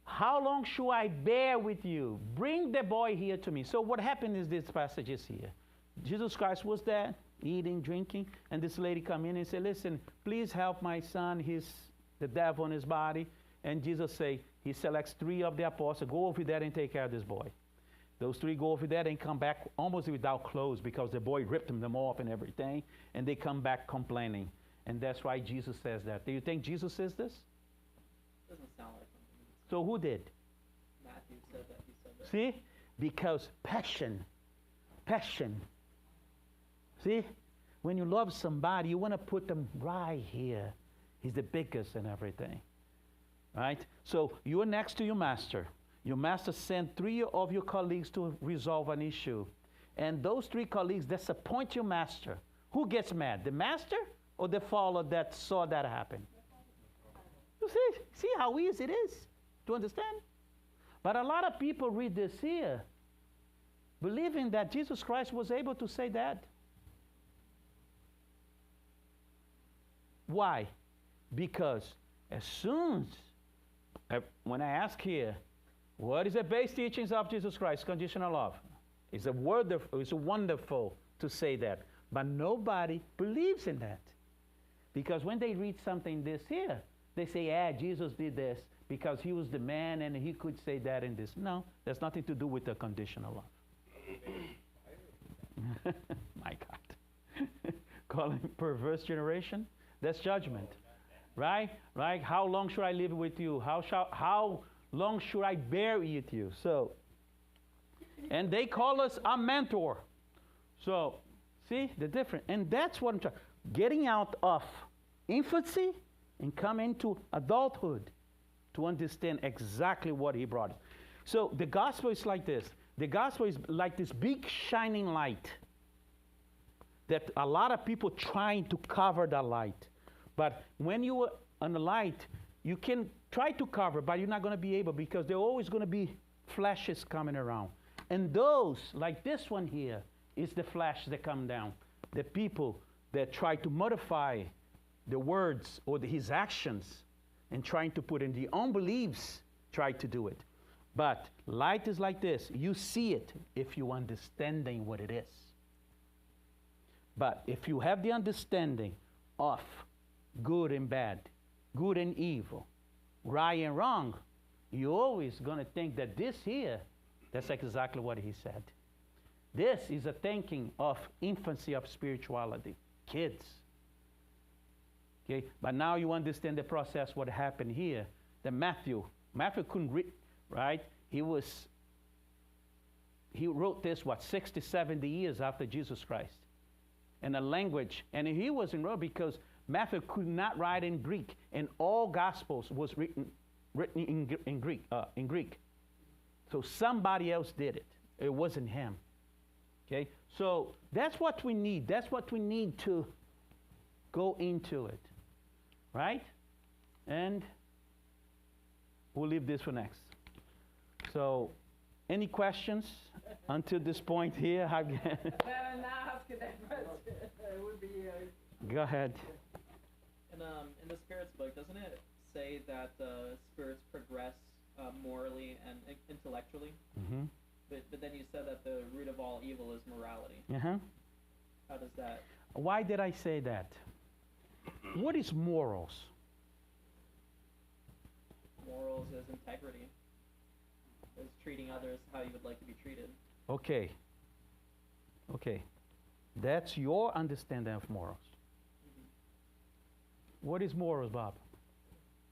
How long should I bear with you? Bring the boy here to me. So what happened is this passage is here. Jesus Christ was there, eating, drinking, and this lady come in and say, listen, please help my son. He's the devil in his body. And Jesus say, he selects 3 of the apostles, go over there and take care of this boy. Those 3 go over there and come back almost without clothes because the boy ripped them off and everything. And they come back complaining. And that's why Jesus says that. Do you think Jesus says this? Doesn't sound like him. So who did? Matthew said that. He said that. See? Because passion. See? When you love somebody, you want to put them right here. He's the biggest and everything. Right? So you're next to your master. Your master sent 3 of your colleagues to resolve an issue. And those 3 colleagues disappoint your master. Who gets mad? The master or the follower that saw that happen? You see how easy it is to understand? But a lot of people read this here, believing that Jesus Christ was able to say that. Why? Because as soon as, when I ask here, what is the base teachings of Jesus Christ? Conditional love. It's wonderful to say that. But nobody believes in that. Because when they read something this here, they say, Jesus did this because he was the man and he could say that and this. No, that's nothing to do with the conditional love. My God. Calling perverse generation? That's judgment. Right? Right? How long should I live with you? How long should I bear with you? So, and they call us a mentor. So, see the difference. And that's what I'm trying. Getting out of infancy and come into adulthood to understand exactly what he brought. So the gospel is like this. The gospel is like this big shining light that a lot of people trying to cover that light. But when you are on the light, you can try to cover, but you're not going to be able because there are always going to be flashes coming around. And those, like this one here, is the flash that come down. The people that try to modify the words or his actions and trying to put in the own beliefs, try to do it. But light is like this. You see it if you understanding what it is. But if you have the understanding of good and bad, good and evil, right and wrong, you're always going to think that this here, that's exactly what he said. This is a thinking of infancy of spirituality, kids. Okay, but now you understand the process, what happened here. That Matthew couldn't read, right? He wrote this, 60, 70 years after Jesus Christ. And the language, and he was in Rome because Matthew could not write in Greek, and all Gospels was written in Greek. So somebody else did it. It wasn't him. Okay, so that's what we need. That's what we need to go into it, right? And we'll leave this for next. So, any questions until this point here? Go ahead. In the Spirit's book, doesn't it say that spirits progress morally and intellectually? Mm-hmm. But then you said that the root of all evil is morality. Uh-huh. How does that? Why did I say that? What is morals? Morals is integrity. Is treating others how you would like to be treated. Okay. That's your understanding of morals. Mm-hmm. What is morals, Bob?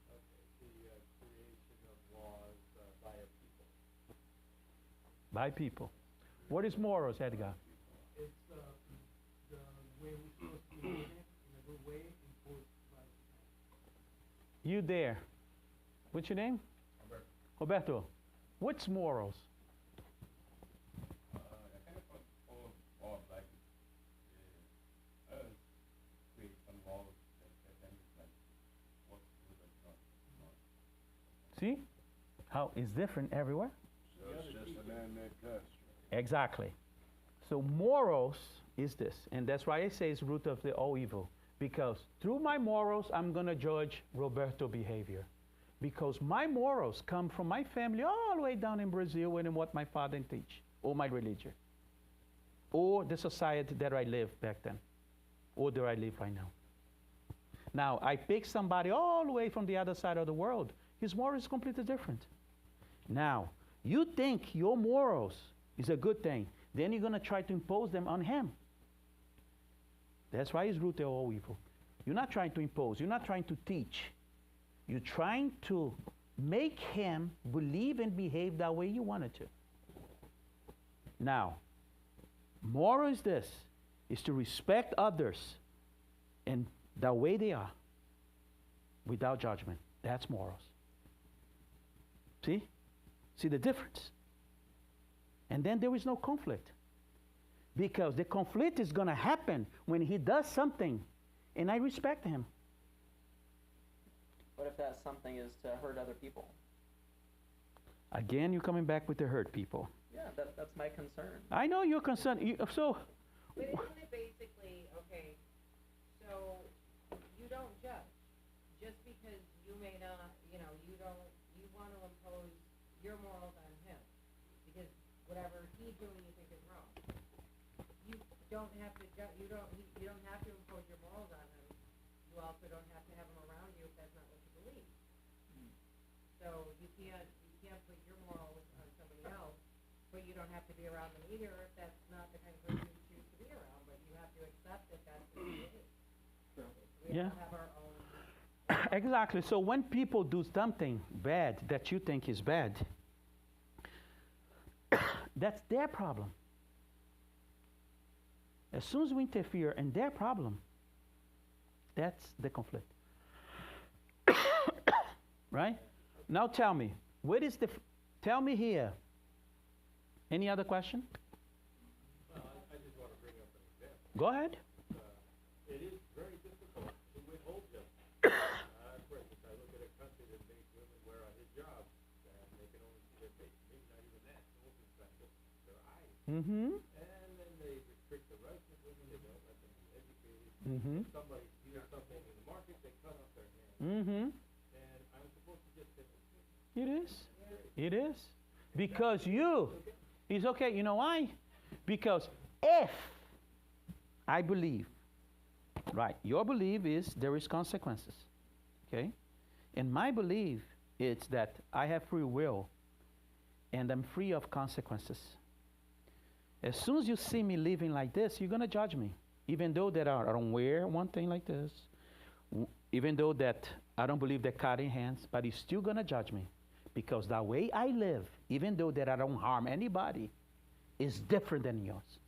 The creation of laws by a people. By people. What is morals, Edgar? It's the way we're supposed to live in a good way imposed by society. You there. What's your name? Roberto. What's morals? I kind of all like create some laws that like what's good and not. See how it's different everywhere? So it's just a man-made test. Exactly. So morals is this. And that's why I say it's root of the all evil. Because through my morals, I'm going to judge Roberto's behavior. Because my morals come from my family all the way down in Brazil and in what my father teach, or my religion, or the society that I lived back then, or that I live right now. Now, I pick somebody all the way from the other side of the world. His morals is completely different. Now, you think your morals is a good thing, then you're going to try to impose them on him. That's why it's rooted all evil. You're not trying to impose. You're not trying to teach. You're trying to make him believe and behave that way you wanted to. Now, moral is this, is to respect others and the way they are without judgment. That's morals. See? See the difference? And then there is no conflict. Because the conflict is going to happen when he does something and I respect him. What if that something is to hurt other people? Again, you're coming back with the hurt people. Yeah, that's my concern. I know you're concerned. But isn't it basically, okay, so you don't judge. Just because you may not, you want to impose your morals on him. Because whatever he's doing you think is wrong. You don't have to you don't have to impose your morals on him. You also don't have to have him around you if that's not what you believe. So you can't put your morals on somebody else, but you don't have to be around them either if that's not the kind of person you choose to be around. But you have to accept that that's what it is. We all have our own. Exactly. So when people do something bad that you think is bad, that's their problem. As soon as we interfere in their problem, that's the conflict. Right? Now tell me, what is tell me here. Any other question? I just want to bring up an example. Go ahead. It is very difficult to withhold justice. For instance, I look at a country that makes women wear a hijab, and they can only see their face, maybe not even that, open side, just their eyes. Mm-hmm. And then they restrict the rights of women, they don't let them be educated. Mm-hmm. If somebody hears something in the market, they cut off their hand. Mm-hmm. And I'm supposed to just say, okay. It is. It is. Because it's okay. You know why? Because if I believe, right, your belief is there is consequences. Okay? And my belief is that I have free will and I'm free of consequences. As soon as you see me living like this, you're going to judge me. Even though that I don't wear one thing like this, even though that I don't believe that cutting hands, but you're still going to judge me. Because the way I live, even though that I don't harm anybody, is different than yours.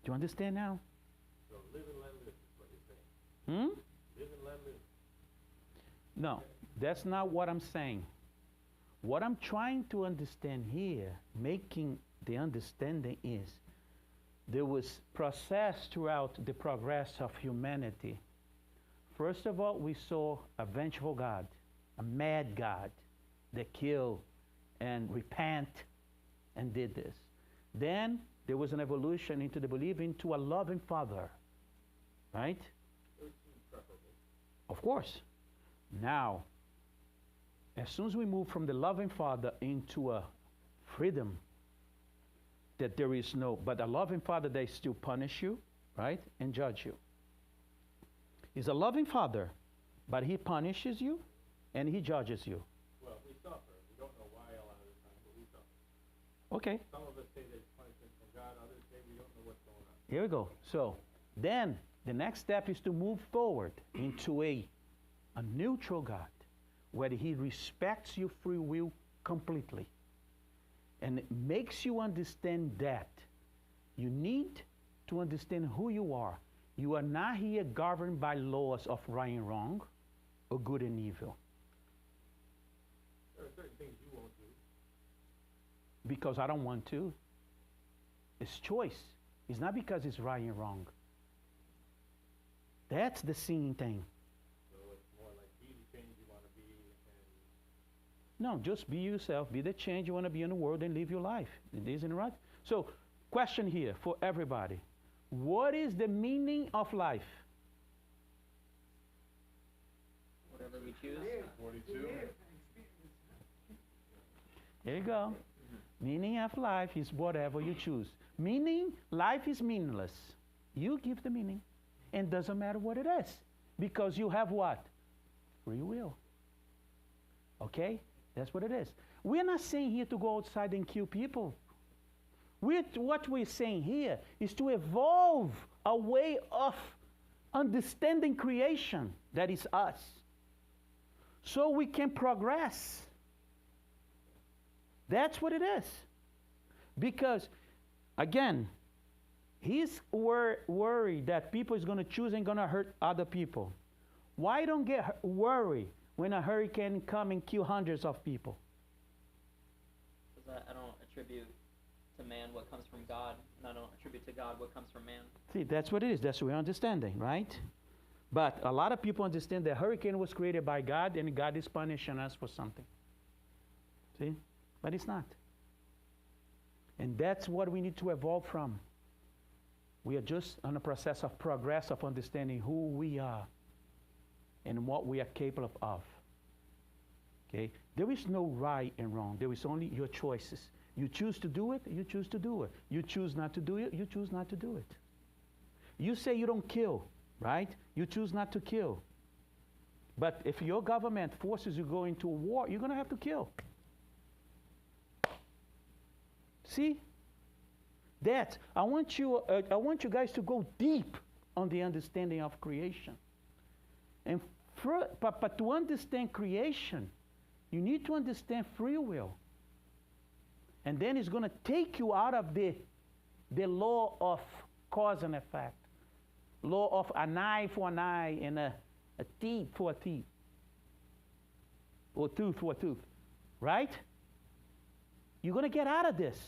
Do you understand now? So live and let live is what you're saying. Live and let live. No, that's not what I'm saying. What I'm trying to understand here, making the understanding is, there was process throughout the progress of humanity. First of all, we saw a vengeful God, a mad God that killed and repent and did this. Then there was an evolution into the belief into a loving Father, right? Of course. Now, as soon as we move from the loving Father into a freedom, that there is no, but a loving Father, they still punish you, right, and judge you. He's a loving Father, but he punishes you and he judges you. Well, we suffer. We don't know why a lot of the time, but we suffer. Okay. Some of us say there's punishment from God, others say we don't know what's going on. Here we go. So then the next step is to move forward into a neutral God, where he respects your free will completely. And it makes you understand that you need to understand who you are. You are not here governed by laws of right and wrong or good and evil. There are certain things you won't do. Because I don't want to. It's choice. It's not because it's right and wrong. That's the seeing thing. So it's more like be the change you want to be. No, just be yourself. Be the change you want to be in the world and live your life. It isn't right. So, question here for everybody. What is the meaning of life? Whatever we choose. 42. There you go. Meaning of life is whatever you choose. Meaning, life is meaningless. You give the meaning. And doesn't matter what it is. Because you have what? Free will. Okay? That's what it is. We're not saying here to go outside and kill people. What we're saying here is to evolve a way of understanding creation that is us. So we can progress. That's what it is. Because, again, he's worried that people is going to choose and going to hurt other people. Why don't get worried when a hurricane come and kill hundreds of people? Because I don't attribute to man what comes from God, and I don't attribute to God what comes from man. See, that's what it is. That's what we're understanding, right? But a lot of people understand that hurricane was created by God, and God is punishing us for something. See? But it's not. And that's what we need to evolve from. We are just on a process of progress of understanding who we are and what we are capable of. Okay? There is no right and wrong. There is only your choices. You choose to do it, you choose to do it. You choose not to do it, you choose not to do it. You say you don't kill, right? You choose not to kill. But if your government forces you to go into a war, you're going to have to kill. See? That I want you guys to go deep on the understanding of creation. And but to understand creation, you need to understand free will. And then it's going to take you out of the law of cause and effect. Law of an eye for an eye and a teeth for a teeth. Or tooth for a tooth. Right? You're going to get out of this.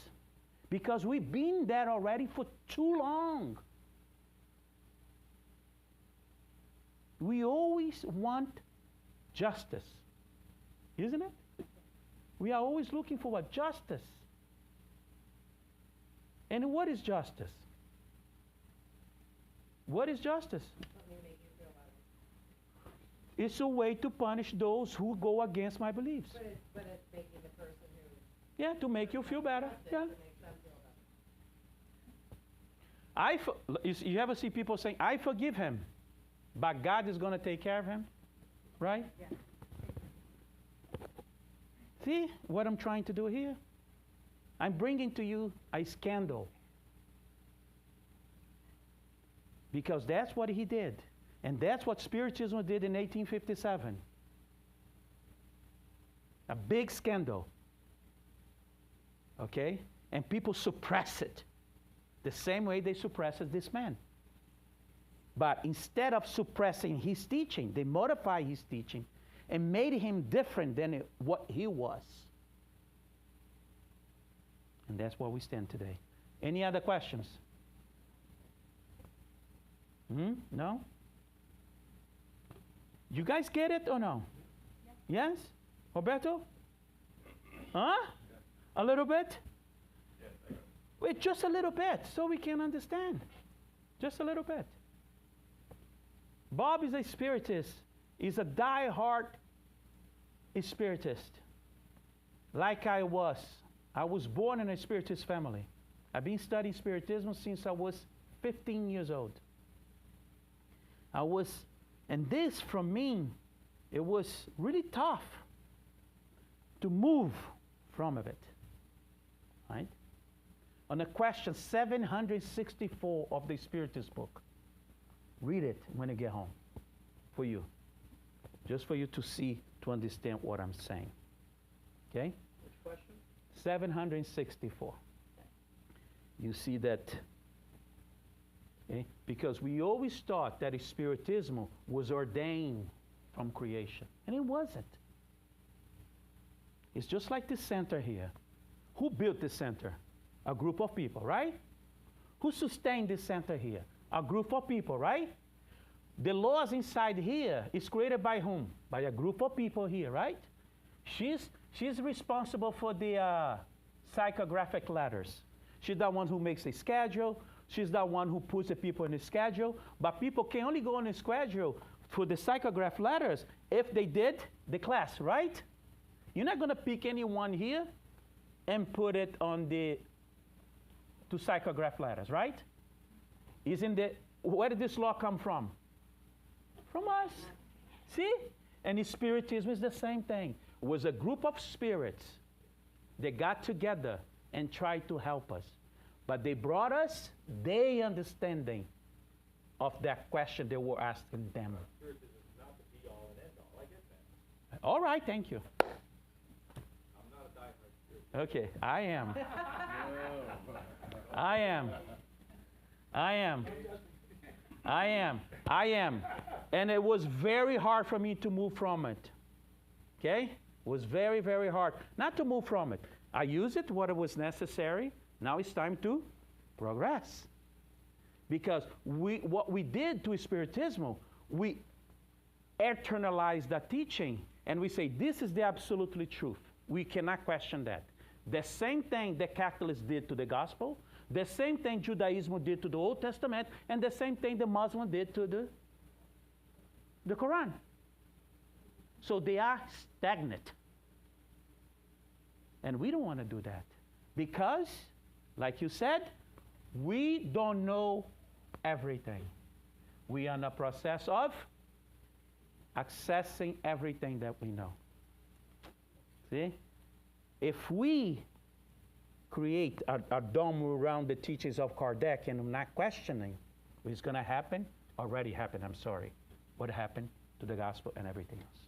Because we've been there already for too long. We always want justice. Isn't it? We are always looking for what? Justice. And what is justice? What is justice? It's a way to punish those who go against my beliefs. But it's making the person who... Yeah, to make you feel better. Yeah. You ever see people saying, I forgive him, but God is going to take care of him? Right? Yeah. See what I'm trying to do here? I'm bringing to you a scandal. Because that's what he did. And that's what Spiritism did in 1857. A big scandal. Okay? And people suppress it. The same way they suppressed this man. But instead of suppressing his teaching, they modified his teaching and made him different than what he was. And that's where we stand today. Any other questions? No? You guys get it or no? Yes? Roberto? Huh? A little bit? Wait, just a little bit, so we can understand. Just a little bit. Bob is a spiritist. He's a die-hard spiritist. Like I was. I was born in a spiritist family. I've been studying spiritism since I was 15 years old. And this, from me, it was really tough to move from it. Right? On the question 764 of the Spiritist book. Read it when you get home. For you. Just for you to see, to understand what I'm saying. Okay? Which question? 764. You see that, okay? Because we always thought that Spiritism was ordained from creation. And it wasn't. It's just like this center here. Who built this center? A group of people, right? Who sustained this center here? A group of people, right? The laws inside here is created by whom? By a group of people here, right? She's responsible for the psychographic letters. She's the one who makes a schedule. She's the one who puts the people in the schedule. But people can only go on the schedule for the psychograph letters if they did the class, right? You're not going to pick anyone here and put it on the to psychograph letters, right? Where did this law come from? From us. See? And the Spiritism is the same thing. It was a group of spirits that got together and tried to help us. But they brought us their understanding of that question they were asking them. Spiritism is not the be-all and end-all. I get that. All right, thank you. I'm not a diehard spirit. Okay, I am. I am. I am. I am. I am. And it was very hard for me to move from it. Okay? It was very, very hard not to move from it. I used it what it was necessary. Now it's time to progress. Because what we did to Spiritism, we eternalized that teaching and we say this is the absolutely truth. We cannot question that. The same thing the Catholics did to the gospel, the same thing Judaism did to the Old Testament, and the same thing the Muslim did to the Quran. So they are stagnant. And we don't want to do that. Because, like you said, we don't know everything. We are in the process of accessing everything that we know. See? If we create a dome around the teachings of Kardec and not questioning what's going to happen, already happened, I'm sorry. What happened to the gospel and everything else.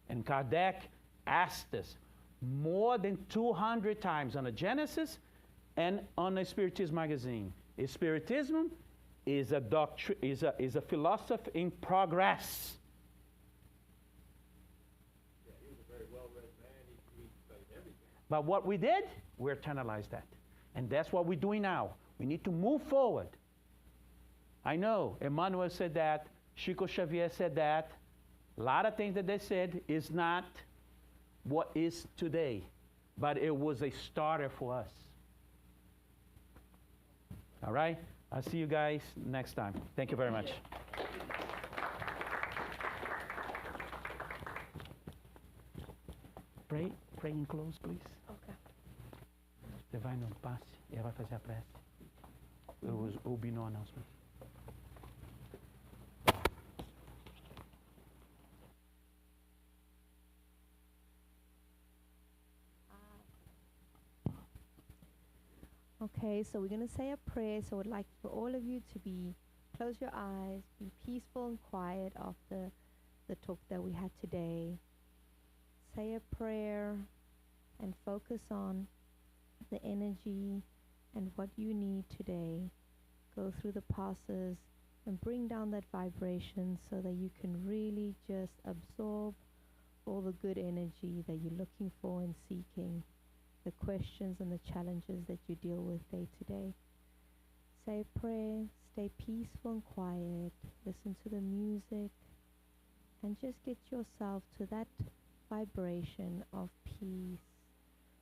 And Kardec asked us more than 200 times on the Genesis and on the Spiritism magazine. Spiritism is a doctrine, is a philosophy in progress. Yeah, he was a very well-read man. He studied everything. But what we did, we internalized that. And that's what we're doing now. We need to move forward. I know Emmanuel said that, Chico Xavier said that. A lot of things that they said is not what is today, but it was a starter for us. All right? I'll see you guys next time. Thank you very much. Pray and close, please. Okay. Você vai no passe e ela vai fazer a prece. Eu ouvi no announcement. Okay, so we're going to say a prayer. So I'd like for all of you to close your eyes, be peaceful and quiet after the talk that we had today. Say a prayer and focus on the energy and what you need today. Go through the passes and bring down that vibration so that you can really just absorb all the good energy that you're looking for and seeking, the questions and the challenges that you deal with day to day. Say a prayer, stay peaceful and quiet, listen to the music, and just get yourself to that vibration of peace,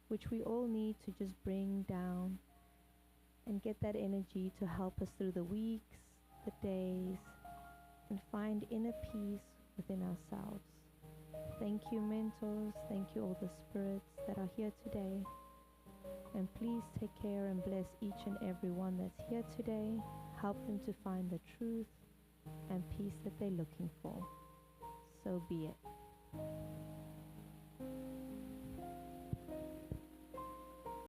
which we all need to just bring down and get that energy to help us through the weeks, the days, and find inner peace within ourselves. Thank you, mentors. Thank you, all the spirits that are here today. And please take care and bless each and every one that's here today. Help them to find the truth and peace that they're looking for. So be it.